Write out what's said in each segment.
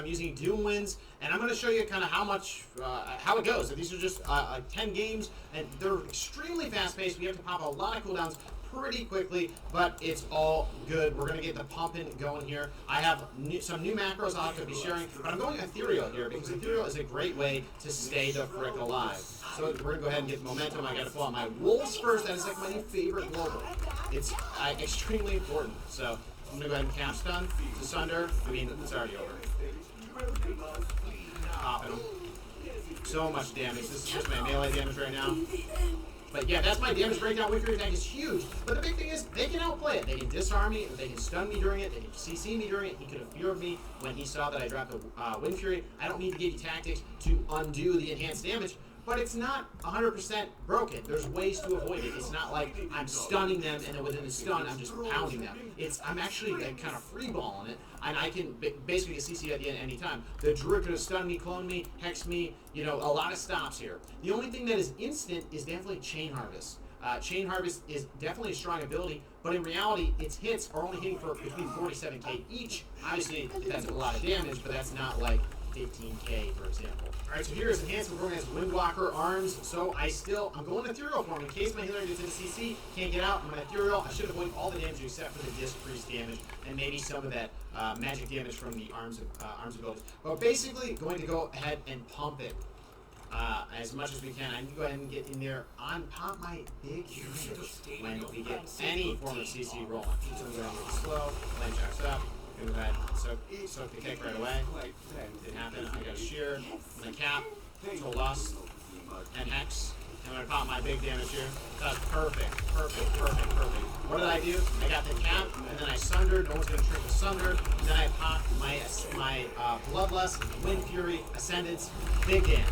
I'm using Doom Wins, and I'm going to show you kind of how it goes. So these are just 10 games, and they're extremely fast-paced. We have to pop a lot of cooldowns pretty quickly, but it's all good. We're going to get the pumping going here. I have some new macros I'll have to be sharing, but I'm going ethereal here because ethereal is a great way to stay the frick alive. So we're going to go ahead and get momentum. I got to pull out my wolves first. That is like my favorite global. It's extremely important. So I'm going to go ahead and cap stun to Sunder. I mean, it's already over. Popping them. So much damage. This is just my melee damage right now. But yeah, that's my damage breakdown. Wind Fury attack is huge. But the big thing is, they can outplay it. They can disarm me, they can stun me during it, they can CC me during it. He could have feared me when he saw that I dropped the Wind Fury. I don't need to give you tactics to undo the enhanced damage, but it's not 100% broken. There's ways to avoid it. It's not like I'm stunning them and then within the stun, I'm just pounding them. I'm actually like, kind of freeballing it, and I can basically get CC at the end any time. The Druid could have stunned me, cloned me, hexed me, you know, a lot of stops here. The only thing that is instant is definitely Chain Harvest. Chain Harvest is definitely a strong ability, but in reality, its hits are only hitting for between 47k each. Obviously, that's a lot of damage, but that's not like 15k, for example. Alright, so here's Enhancement program as Windwalker arms. So I'm going ethereal form in case my healer gets into CC, can't get out. I'm going ethereal. I should avoid all the damage except for the disc freeze damage and maybe some of that magic damage from the arms abilities. But basically, going to go ahead and pump it as much as we can. I need to go ahead and get in there on pop my big unit when we get any form of CC rolling. So we're going to get slow, flame checks up. Go ahead, soak the kick right away. Didn't happen. I got a shear, I'm gonna cap, total loss, and hex. I'm gonna pop my big damage here. That's perfect. What did I do? I got the cap, and then I sundered. No one's gonna trick the sunder. And then I popped my Bloodlust, Wind Fury, Ascendance, big damage.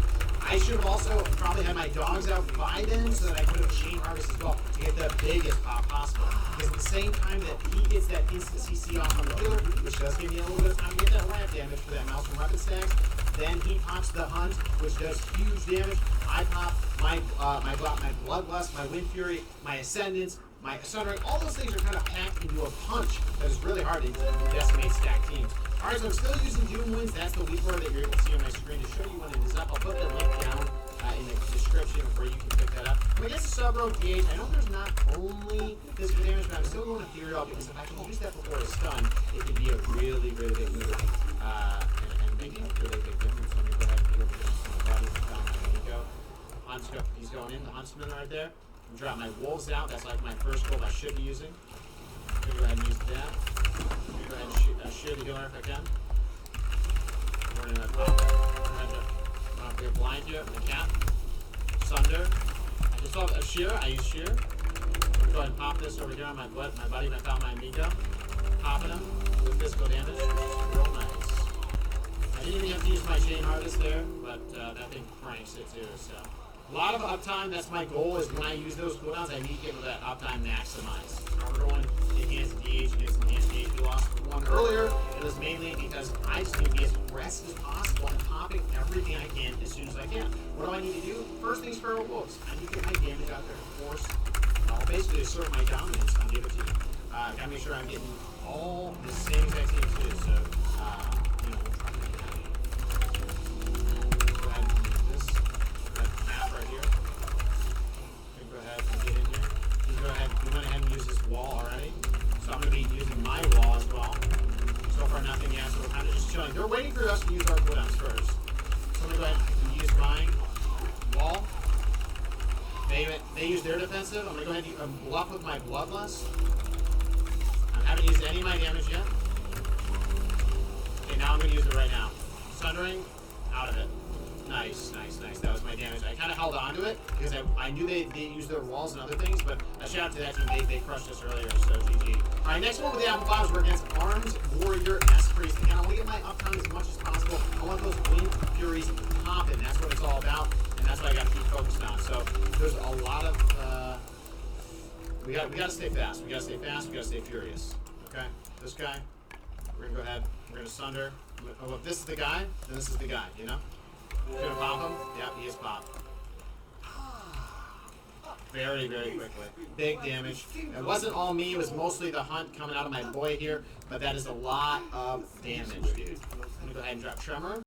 I should have also probably had my dogs out by then so that I could have Chain Harvest as well to get the biggest pop possible. Because at the same time that he gets that instant CC off on the healer, which does give me a little bit of time to get that ramp damage for that mouse and weapon stacks, then he pops the Hunt, which does huge damage. I pop my Bloodlust, my Wind Fury, my Ascendance, my Sundering. All those things are kind of packed into a punch that is really hard to decimate stack teams. Alright, so I'm still using Doom Wins. That's the weak word that you're able to see on my screen to show you when it is up. I'll put the link down in the description where you can pick that up. When I guess the sub-row DH, I know there's not only physical damage, but I'm still going ethereal because if I can use that before a stun, it can be a really big move and make a really big difference. Let me go ahead and go over my go. He's going in, the Huntsman right there. I'm drop my wolves out. That's like my first goal I should be using. I'm going to go ahead and use that. Go ahead and shear the healer if I can. We're going to pop it. I'm going to get blind here. The cap. Sunder. I just saw a shear. I use shear. Go ahead and pop this over here on my buddy, my pal, my amigo. Popping him with physical damage. Real nice. I didn't even have to use my Chain Harvest there, but that thing cranks it too. So a lot of uptime. That's my goal. Is when I use those cooldowns, I need to get that uptime maximized. We're going enhanced DH against enhanced DH. We lost one earlier. It was mainly because I just need to be as aggressive as possible and popping everything I can as soon as I can. What do I need to do? First things first, wolves. I need to get my damage out there. Of course, I'll basically assert my dominance on the other team. Gotta make sure I'm getting all the same exact things too. So, you know, we'll try to make that. Go ahead and use this. That cap right here. Go ahead and get in here. Go ahead. We went ahead and used this wall already. So I'm going to be using my wall as well. So far nothing yet, so we're kind of just chilling. They're waiting for us to use our cooldowns first. So I'm going to go ahead and use my wall. They use their defensive. I'm going to go ahead and bluff with my Bloodlust. I haven't used any of my damage yet. Okay, now I'm going to use it right now. Sundering, out of it. Nice. That was my damage. I kind of held on to it because I knew they used their walls and other things, but a shout out to that team. They crushed us earlier, so GG. All right, next one with the Apple Bombs, we're against Arms Warrior S-Priest. Again, I want to get my uptime as much as possible. I want those Wind Furies popping. That's what it's all about, and that's what I got to keep focused on. So there's a lot of we got to stay fast. We got to stay furious. Okay, this guy, we're gonna go ahead. We're gonna sunder. Oh, if this is the guy, then this is the guy. You know. Gonna pop him? Yep, he is popped. very, very quickly. Big damage. It wasn't all me. It was mostly the hunt coming out of my boy here, but that is a lot of damage, dude. I'm going to go ahead and drop Tremor.